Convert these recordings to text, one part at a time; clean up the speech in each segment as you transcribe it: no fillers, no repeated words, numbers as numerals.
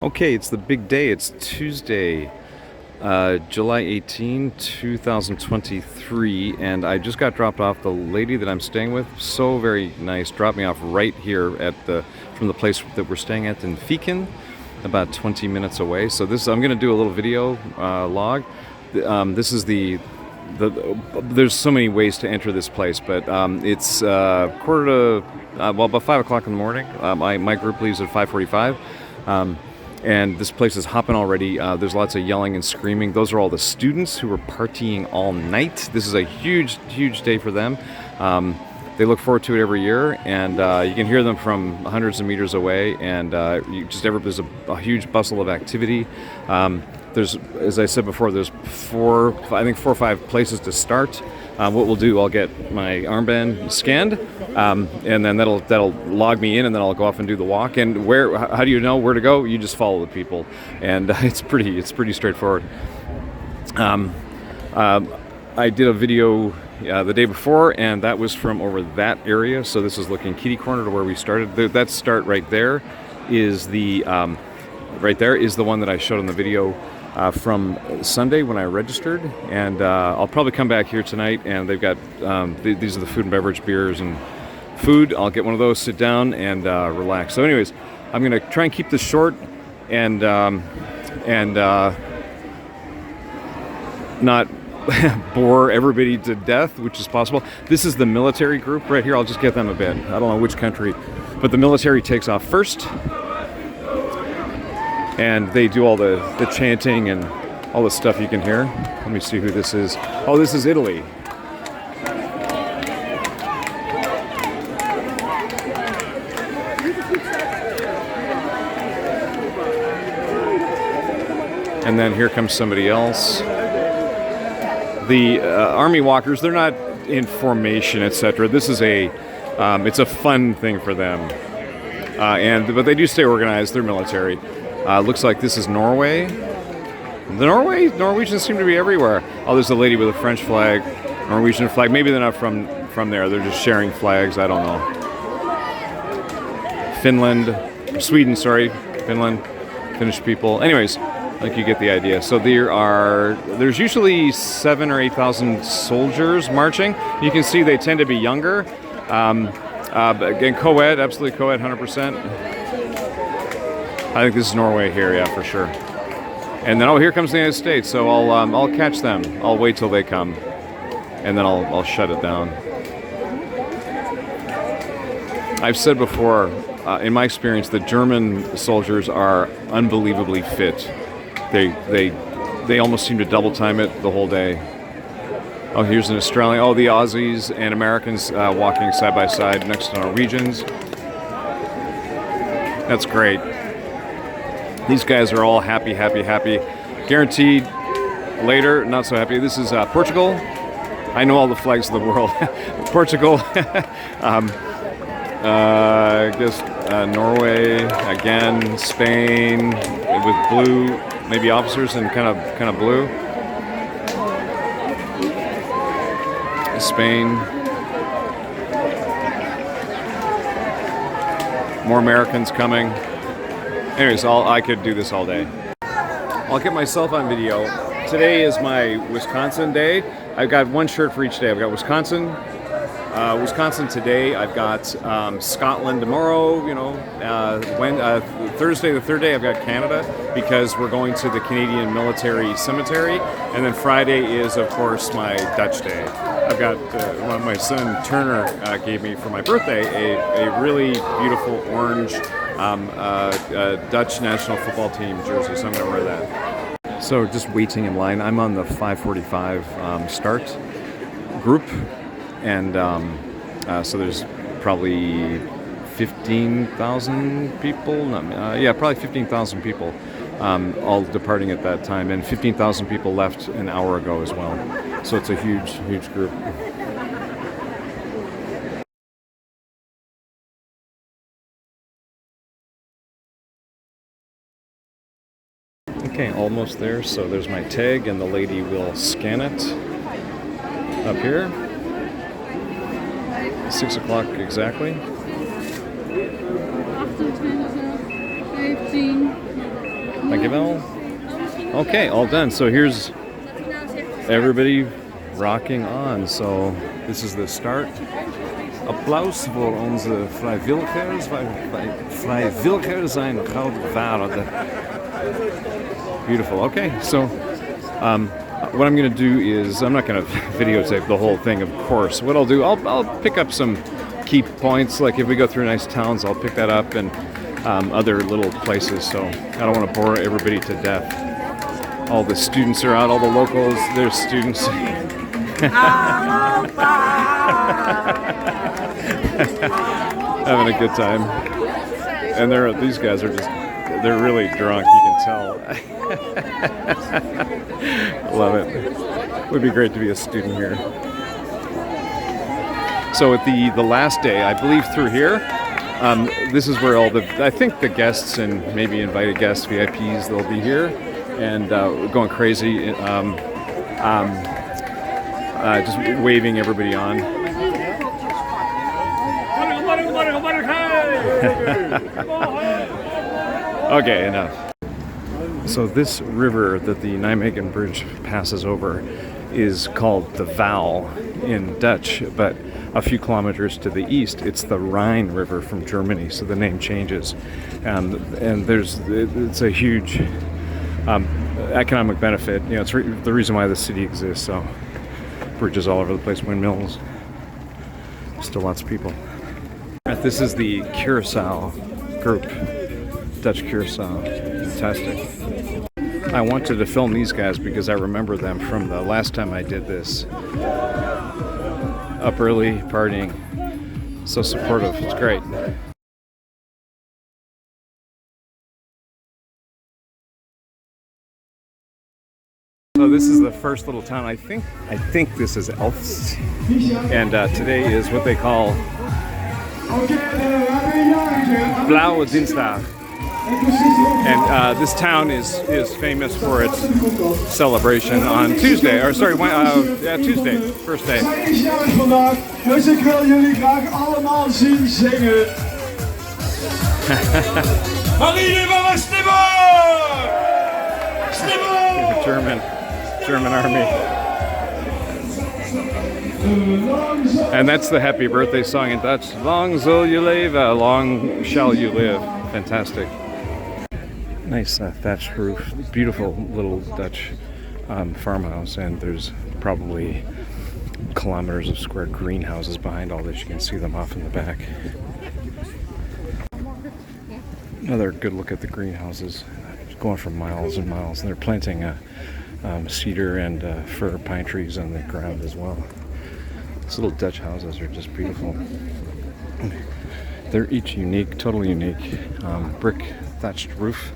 Okay, it's the big day. It's Tuesday, July 18, 2023, and I just got dropped off. The lady that I'm staying with, so very nice, dropped me off right here from the place that we're staying at in Nijmegen, about 20 minutes away. So I'm going to do a little video log. This is there's so many ways to enter this place, but it's about 5 o'clock in the morning. My group leaves at 5:45. And this place is hopping already. There's lots of yelling and screaming. Those are all the students who are partying all night. This is a huge, huge day for them. They look forward to it every year, and you can hear them from hundreds of meters away. And there's a huge bustle of activity. There's, as I said before, there's four or five places to start. What we'll do, I'll get my armband scanned, and then that'll log me in, and then I'll go off and do the walk. And how do you know where to go? You just follow the people, and it's pretty straightforward. I did a video the day before, and that was from over that area. So this is looking kitty corner to where we started. That start right there is the one that I showed in the video. From Sunday when I registered, and I'll probably come back here tonight, and they've got these are the food and beverage, beers and food. I'll get one of those, sit down, and relax. So anyways, I'm going to try and keep this short and not bore everybody to death, which is possible. This is the military group right here. I'll just get them a bit. I don't know which country, but the military takes off first. And they do all the chanting and all the stuff you can hear. Let me see who this is. Oh, this is Italy. And then here comes somebody else. The army walkers, they're not in formation, etc. This is it's a fun thing for them. But they do stay organized. They're military. Looks like this is Norway. Norwegians seem to be everywhere. Oh, there's a lady with a French flag, Norwegian flag. Maybe they're not from there. They're just sharing flags. I don't know. Finland, Finnish people. Anyways, I think you get the idea. So there's usually 7,000 or 8,000 soldiers marching. You can see they tend to be younger. Again, co-ed, absolutely co-ed, 100%. I think this is Norway here, yeah, for sure. And then, here comes the United States. So I'll catch them. I'll wait till they come, and then I'll shut it down. I've said before, in my experience, the German soldiers are unbelievably fit. They almost seem to double time it the whole day. Oh, here's an Australian. Oh, the Aussies and Americans walking side by side next to Norwegians. That's great. These guys are all happy. Guaranteed later, not so happy. This is Portugal. I know all the flags of the world. Portugal. I guess Norway again. Spain with blue, maybe officers and kind of blue. Spain. More Americans coming. Anyways, I could do this all day. I'll get myself on video. Today is my Wisconsin day. I've got one shirt for each day. I've got Wisconsin today. I've got Scotland tomorrow. Thursday, the third day, I've got Canada because we're going to the Canadian Military Cemetery. And then Friday is, of course, my Dutch day. I've got my son Turner gave me for my birthday a really beautiful orange Dutch national football team jersey, so I'm going to wear that. So just waiting in line. I'm on the 5:45 start group, and so there's probably 15,000 people. Probably 15,000 people all departing at that time, and 15,000 people left an hour ago as well. So it's a huge group. Okay, almost there. So there's my tag, and the lady will scan it up here. 6 o'clock exactly. 28, 15. Dankjewel. Okay, all done. So here's everybody rocking on. So this is the start. Applaus voor onze vrijwilligers. Vrijwilligers zijn goud waard. Beautiful. Okay, so what I'm going to do is, I'm not going to videotape the whole thing, of course. What I'll do, I'll pick up some key points. Like if we go through nice towns, I'll pick that up, and other little places. So I don't want to bore everybody to death. All the students are out, all the locals, there's students. Having a good time. And these guys are they're really drunk, you can tell. Love it. Would be great to be a student here. So at the last day, I believe through here, this is where I think the guests and maybe invited guests, VIPs, they'll be here and going crazy, just waving everybody on. Okay, enough. So this river that the Nijmegen Bridge passes over is called the Waal in Dutch, but a few kilometers to the east, it's the Rhine River from Germany, so the name changes. And it's a huge economic benefit. You know, it's the reason why the city exists. So bridges all over the place, windmills, still lots of people. This is the Curacao group, Dutch Curacao. Fantastic. I wanted to film these guys because I remember them from the last time I did this. Up early, partying, so supportive, it's great. So this is the first little town. I think this is Elst, and today is what they call Blauwe Dinsdag. And this town is famous for its celebration on Tuesday, Tuesday, first day. Zij is jarig vandaag, dus ik wil jullie graag allemaal zien zingen. German army. And that's the happy birthday song in Dutch. Lang zul je leven, long shall you live. Fantastic. Nice thatched roof, beautiful little Dutch farmhouse, and there's probably kilometers of square greenhouses behind all this. You can see them off in the back. Another good look at the greenhouses, going for miles and miles, and they're planting cedar and fir pine trees on the ground as well. These little Dutch houses are just beautiful. They're each unique, totally unique. Brick thatched roof,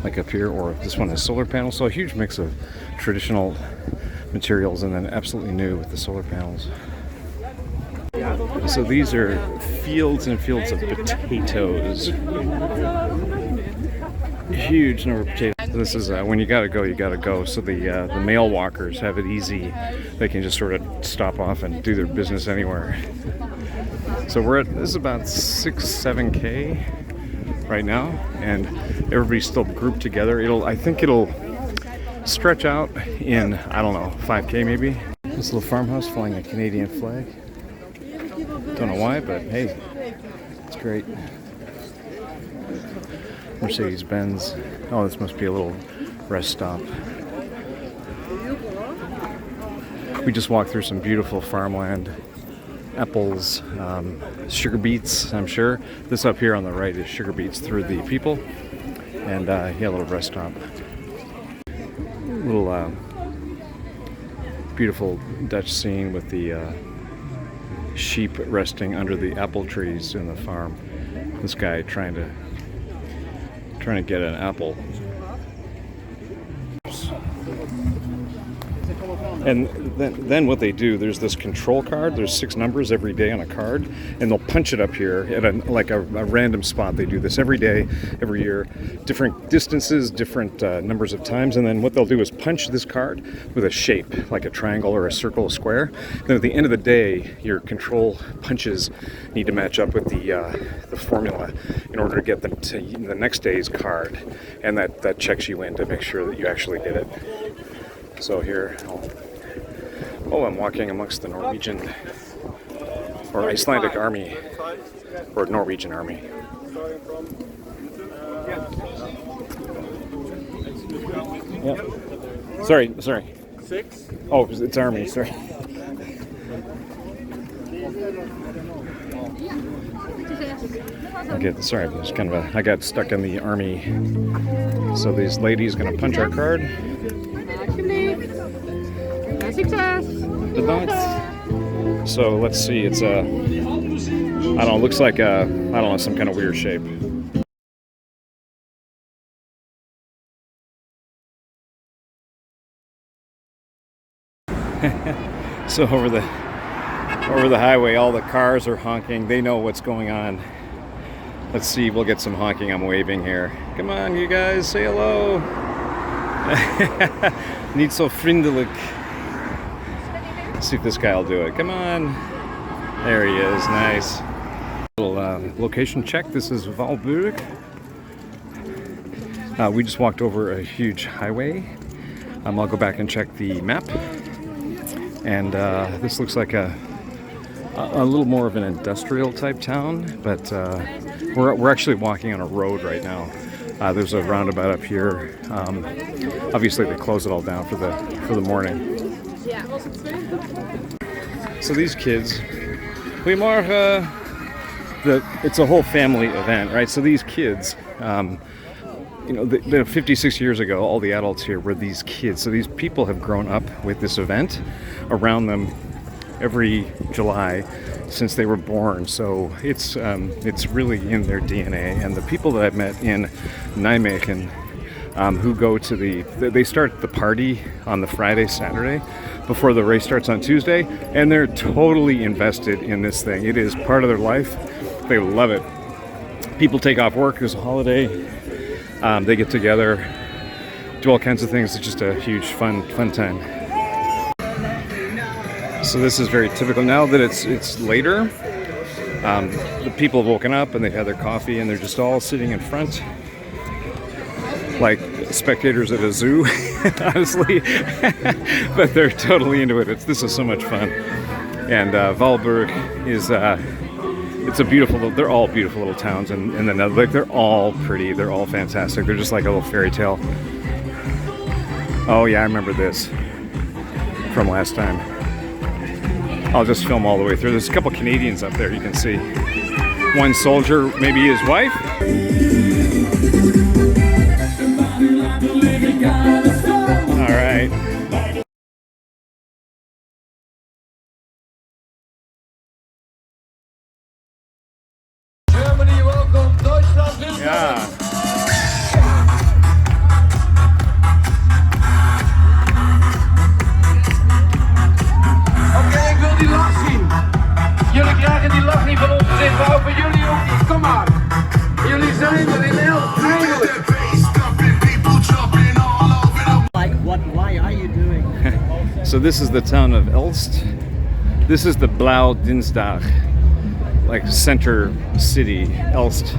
like up here, or this one has solar panels. So a huge mix of traditional materials and then absolutely new with the solar panels. So these are fields and fields of potatoes. Huge number of potatoes. This is when you gotta go. So the mail walkers have it easy. They can just sort of stop off and do their business anywhere. So this is about 6-7K right now, and everybody's still grouped together. I think it'll stretch out in, I don't know, 5K maybe. This little farmhouse flying a Canadian flag. Don't know why, but hey, it's great. Mercedes-Benz. Oh, this must be a little rest stop. We just walked through some beautiful farmland. Apples, sugar beets, I'm sure. This up here on the right is sugar beets through the people. And a little rest stop. Little beautiful Dutch scene with the sheep resting under the apple trees in the farm. This guy trying to get an apple. And then what they do, there's this control card. There's 6 numbers every day on a card, and they'll punch it up here at a random spot. They do this every day, every year, different distances, different numbers of times. And then what they'll do is punch this card with a shape, like a triangle or a circle, a square. Then at the end of the day, your control punches need to match up with the formula in order to get them to the next day's card, and that checks you in to make sure that you actually did it. So here, I'm walking amongst the Norwegian or Icelandic army, or Norwegian army. Yeah. Sorry. 6? Oh, it's army, sorry. Okay, sorry, there's kind of I got stuck in the army. So these ladies gonna punch our card. Bedankt. So let's see, it's I don't know, looks like some kind of weird shape. So over the highway, all the cars are honking. They know what's going on. Let's see, we'll get some honking. I'm waving here. Come on, you guys, say hello. Niet zo vriendelijk. Let's see if this guy will do it. Come on. There he is. Nice. Little location check. This is Valburg. We just walked over a huge highway. I'll go back and check the map. And this looks like a little more of an industrial type town, but we're actually walking on a road right now. There's a roundabout up here. Obviously, they close it all down for the morning. So these kids, it's a whole family event, right? So these kids, 56 years ago, all the adults here were these kids. So these people have grown up with this event around them every July since they were born. So it's really in their DNA. And the people that I've met in Nijmegen who go to they start the party on the Friday, Saturday before the race starts on Tuesday, and they're totally invested in this thing. It is part of their life. They love it. People take off work as a holiday. They get together, do all kinds of things. It's just a huge fun time. So this is very typical. Now that it's later, the people have woken up and they've had their coffee and they're just all sitting in front like spectators at a zoo, honestly. But they're totally into it. This is so much fun. And Valburg is it's a beautiful. They're all beautiful little towns, and then they're all pretty. They're all fantastic. They're just like a little fairy tale. Oh yeah, I remember this from last time. I'll just film all the way through. There's a couple Canadians up there. You can see one soldier, maybe his wife. All right. Germany, welcome. Deutschland, welcome. Yeah. Oké, ik wil die lach zien. Jullie krijgen die lach niet van ons gezicht, maar ook van jullie ook niet. Kom maar. Jullie zijn er in Elst, eindelijk. Why are you doing? So this is the town of Elst. This is the Blauw Dinsdag, like center city, Elst.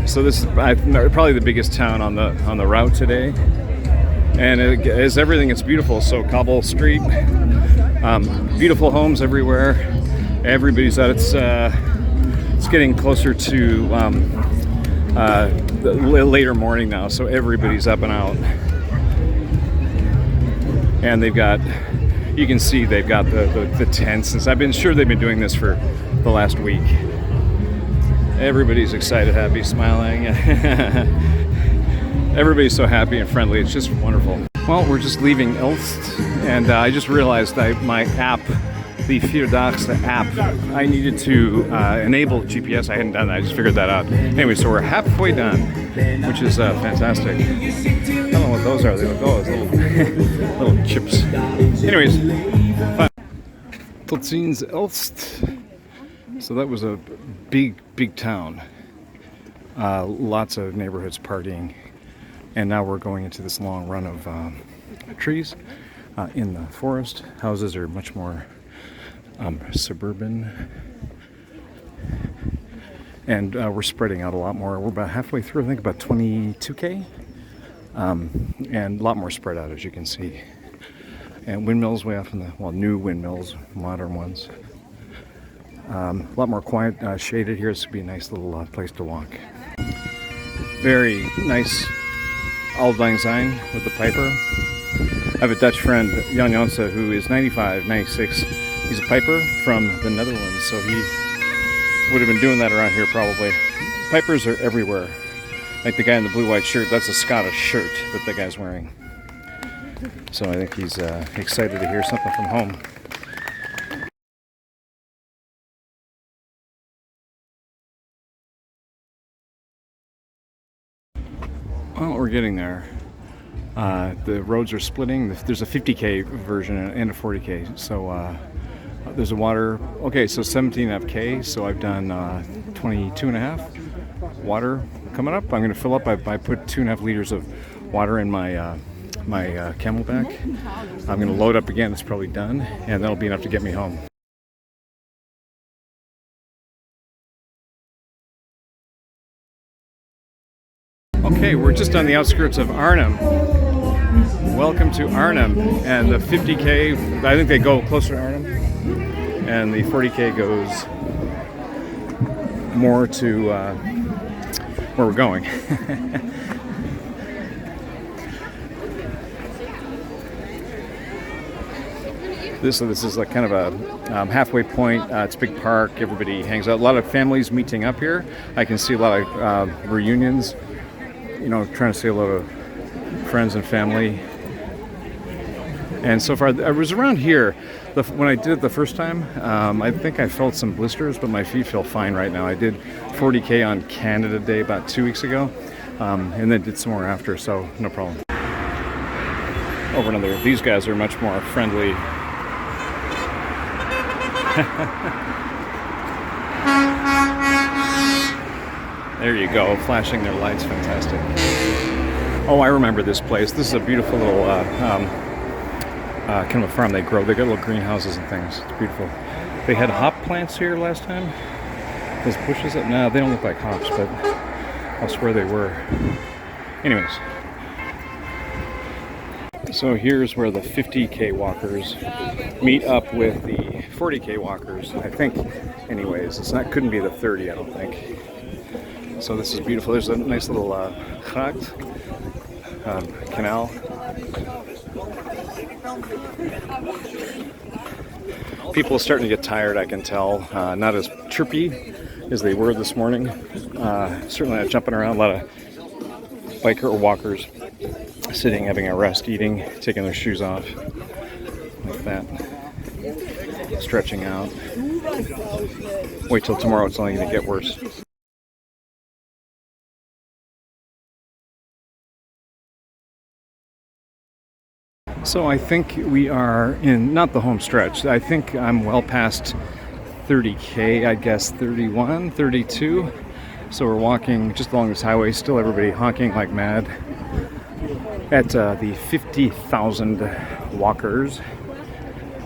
So this is probably the biggest town on the route today, and it is everything. It's beautiful. So cobble street, beautiful homes everywhere. Everybody's out. It's getting closer to the later morning now, so everybody's up and out. And they've got, you can see they've got the tents. I've been sure they've been doing this for the last week. Everybody's excited, happy, smiling. Everybody's so happy and friendly. It's just wonderful. Well, we're just leaving Elst, and I just realized that my app, the Vierdaagse app, I needed to enable GPS. I hadn't done that. I just figured that out. Anyway, so we're halfway done, which is fantastic. I don't know what those are. They look, oh, it's little chips. Anyways, fun. Tot ziens, Elst. So that was a big town. Lots of neighborhoods partying. And now we're going into this long run of trees in the forest. Houses are much more suburban. And we're spreading out a lot more. We're about halfway through, I think about 22K. And a lot more spread out, as you can see. And windmills way off in the, well, new windmills, modern ones. A lot more quiet, shaded here. This would be a nice little place to walk. Very nice Auld Lang Syne with the piper. I have a Dutch friend, Jan Janssen, who is 95, 96. He's a piper from the Netherlands, so he would have been doing that around here probably. Pipers are everywhere. Like the guy in the blue-white shirt, that's a Scottish shirt that the guy's wearing. So I think he's excited to hear something from home. Well, we're getting there. The roads are splitting. There's a 50K version and a 40K. So there's a water. Okay, so 17.5K. So I've done 22.5. Water coming up. I'm going to fill up. I put 2.5 liters of water in my my Camelback. I'm going to load up again. It's probably done, and that'll be enough to get me home. Okay, we're just on the outskirts of Arnhem. Welcome to Arnhem. And the 50K, I think they go closer to Arnhem. And the 40K goes more to where we're going. This is like kind of a halfway point. It's a big park. Everybody hangs out. A lot of families meeting up here. I can see a lot of reunions. You know, trying to see a lot of friends and family. And so far, I was around here when I did it the first time. I think I felt some blisters, but my feet feel fine right now. I did 40K on Canada Day about 2 weeks ago, and then did some more after, so no problem. Over another, these guys are much more friendly. There you go, flashing their lights, fantastic. Oh, I remember this place. This is a beautiful little kind of a farm they grow. They got little greenhouses and things. It's beautiful. They had hop plants here last time. Those bushes, no, they don't look like hops, but I'll swear they were. Anyways. So here's where the 50K walkers meet up with the 40K walkers, I think. Anyways, couldn't be the 30, I don't think. So this is beautiful. There's a nice little gracht, canal. People are starting to get tired, I can tell. Not as chirpy as they were this morning. Certainly not jumping around. A lot of biker or walkers sitting, having a rest, eating, taking their shoes off. Like that. Stretching out. Wait till tomorrow, it's only going to get worse. So I think we are in, not the home stretch, I think I'm well past 30K, I guess 31, 32. So we're walking just along this highway, still everybody honking like mad at the 50,000 walkers.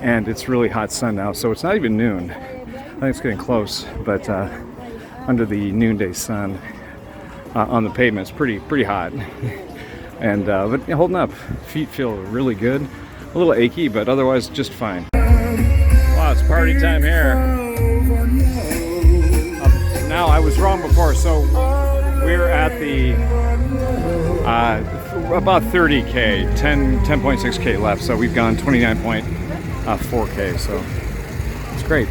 And it's really hot sun now, so it's not even noon. I think it's getting close, but under the noonday sun on the pavement, it's pretty hot. And but holding up, feet feel really good. A little achy, but otherwise just fine. Wow, it's party time here. Now I was wrong before, so we're at the about 30K, 10.6K left. So we've gone 29.4K. So it's great.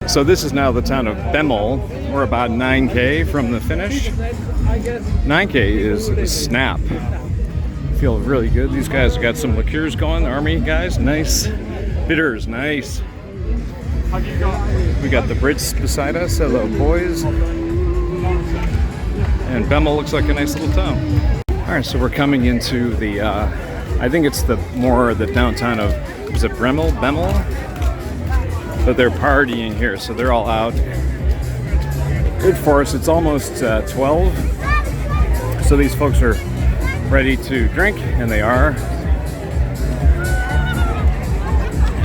So this is now the town of Bemmel. We're about 9K from the finish. 9K is snap. Feel really good. These guys got some liqueurs going, the army guys. Nice. Bitters, nice. We got the Brits beside us. Hello, boys. And Bemmel looks like a nice little town. All right, so we're coming into the, I think it's the downtown of, is it Bemmel? But they're partying here, so they're all out. Good for us, it's almost 12. So these folks are ready to drink, and they are.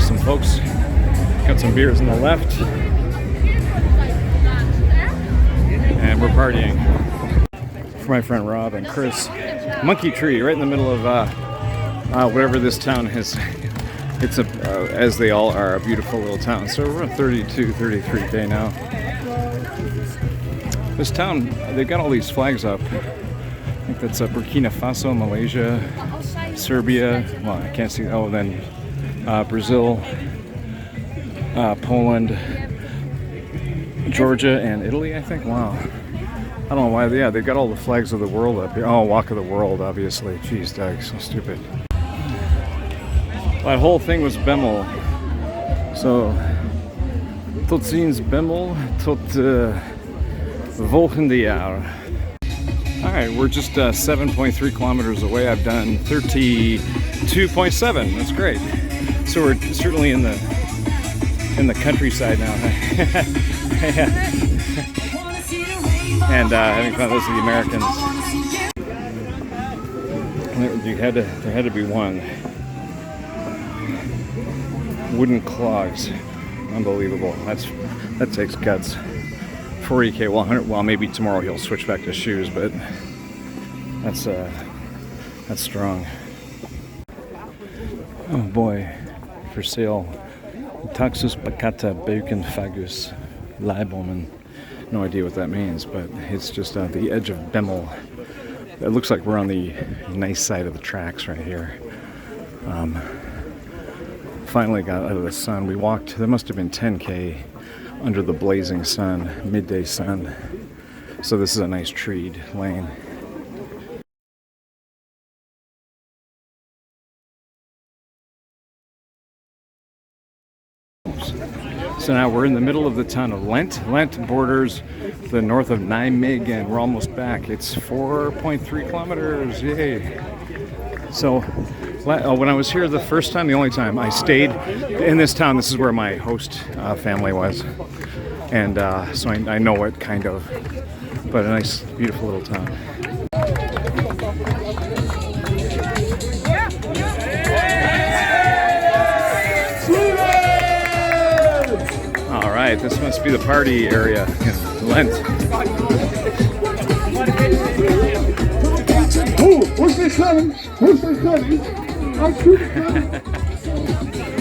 Some folks got some beers on the left. And we're partying. For my friend Rob and Chris. Monkey Tree, right in the middle of whatever this town is. It's as they all are, a beautiful little town. So we're on 32, 33 day now. This town, they've got all these flags up. I think that's Burkina Faso, Malaysia, Serbia. Well, I can't see. Oh, then Brazil, Poland, Georgia, and Italy, I think. Wow. I don't know why. Yeah, they've got all the flags of the world up here. Oh, Walk of the World, obviously. Jeez, Doug, so stupid. That whole thing was Bemmel. So, tot ziens Bemmel, tot volgende jaar. All right, we're just 7.3 kilometers away. I've done 32.7. That's great. So we're certainly in the countryside now. And having fun. Those are the Americans. There had to be one. Wooden clogs. Unbelievable. That takes guts. 40K. Well, maybe tomorrow he'll switch back to shoes, but that's strong. Oh boy, for sale. Taxus Bacata Bacon Fagus Leibomen. No idea what that means, but it's just at the edge of Bemmel. It looks like we're on the nice side of the tracks right here. Finally got out of the sun. We walked, there must have been 10K under the blazing sun, midday sun. So this is a nice treed lane. So now we're in the middle of the town of Lent. Lent borders the north of Nijmegen. We're almost back. It's 4.3 kilometers. Yay. So when I was here the first time, the only time, I stayed in this town. This is where my host family was. And so I know it kind of. But a nice, beautiful little town. All right, this must be the party area in Lent.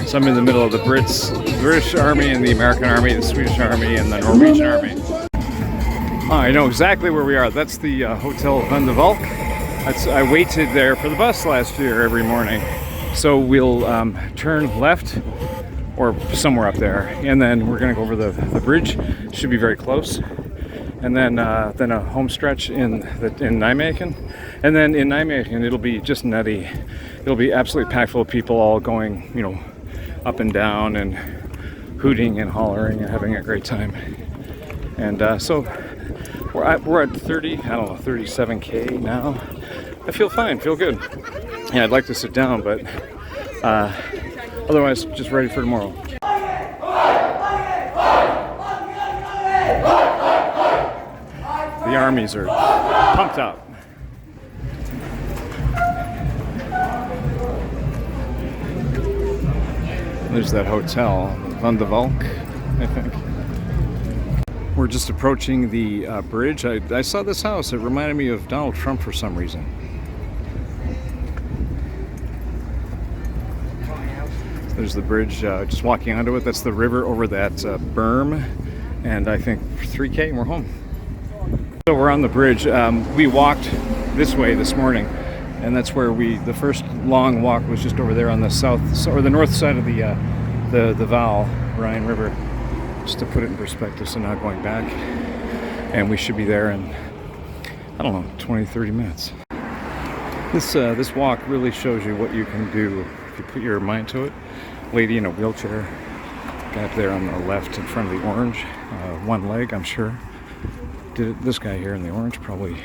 So I'm in the middle of the British Army and the American Army, the Swedish Army and the Norwegian Army. Oh, I know exactly where we are. That's the Hotel Van de Valk. I waited there for the bus last year every morning. So we'll turn left or somewhere up there, and then we're gonna go over the bridge. Should be very close. And then a home stretch in Nijmegen, and then in Nijmegen it'll be just nutty. It'll be absolutely packed full of people, all going, up and down and hooting and hollering and having a great time. And so we're at 37K now. I feel fine, feel good. Yeah, I'd like to sit down, but otherwise, just ready for tomorrow. The armies are pumped up. There's that hotel, Van de Valk, I think. We're just approaching the bridge. I saw this house. It reminded me of Donald Trump for some reason. There's the bridge, just walking onto it. That's the river over that berm. And I think 3K and we're home. So we're on the bridge. We walked this way this morning, and that's where the first long walk was just over there on the south or the north side of the Val, Rhine River, just to put it in perspective. So now going back, and we should be there in, I don't know, 20-30 minutes. This walk really shows you what you can do if you put your mind to it. Lady in a wheelchair, guy up there on the left in front of the orange, one leg, I'm sure. This guy here in the orange, probably,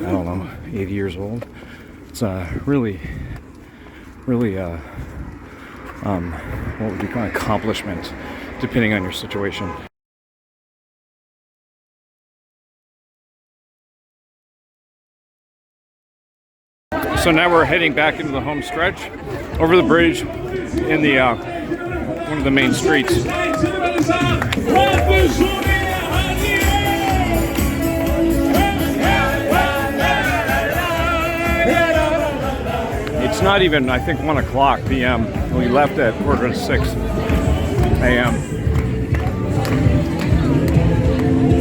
I don't know, 80 years old. It's really, what would you call an accomplishment, depending on your situation. So now we're heading back into the home stretch, over the bridge, in the one of the main streets. It's not even, I think, 1 o'clock p.m. We left at 5:45 a.m.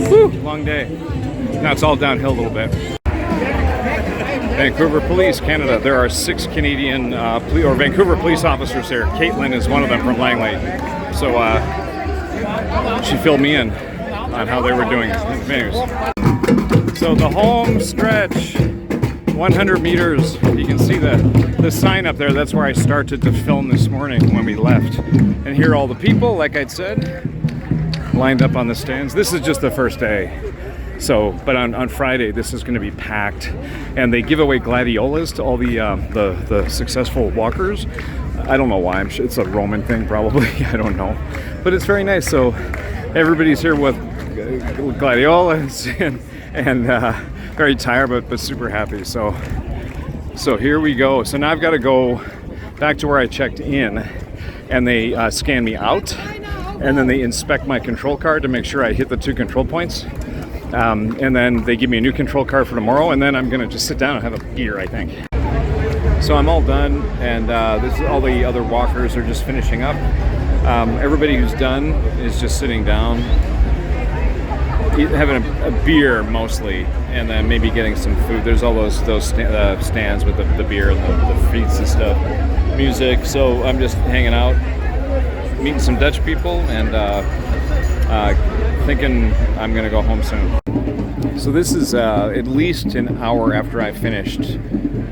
Whew, long day. Now it's all downhill a little bit. Vancouver Police, Canada. There are 6 Canadian Vancouver police officers here. Caitlin is one of them from Langley. So she filled me in on how they were doing. Anyways. So the home stretch, 100 meters. You can see the sign up there. That's where I started to film this morning when we left. And here are all the people, like I'd said, lined up on the stands. This is just the first day. So, but on Friday, this is going to be packed, and they give away gladiolas to all the successful walkers. I don't know why. I'm sure it's a Roman thing, probably. I don't know, but it's very nice. So, everybody's here with gladiolas and very tired, but super happy. So here we go. So now I've got to go back to where I checked in, and they scan me out, and then they inspect my control card to make sure I hit the 2 control points. And then they give me a new control card for tomorrow, and then I'm gonna just sit down and have a beer, I think. So I'm all done, and this is all the other walkers are just finishing up. Everybody who's done is just sitting down, having a beer mostly, and then maybe getting some food. There's all those stands with the beer and the feeds and stuff, music. So I'm just hanging out, meeting some Dutch people, and thinking I'm gonna go home soon. So this is at least an hour after I finished,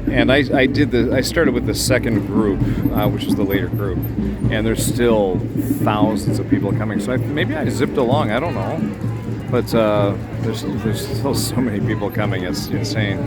and I started with the second group, which is the later group, and there's still thousands of people coming. So maybe I zipped along. I don't know, but there's still so many people coming. It's insane.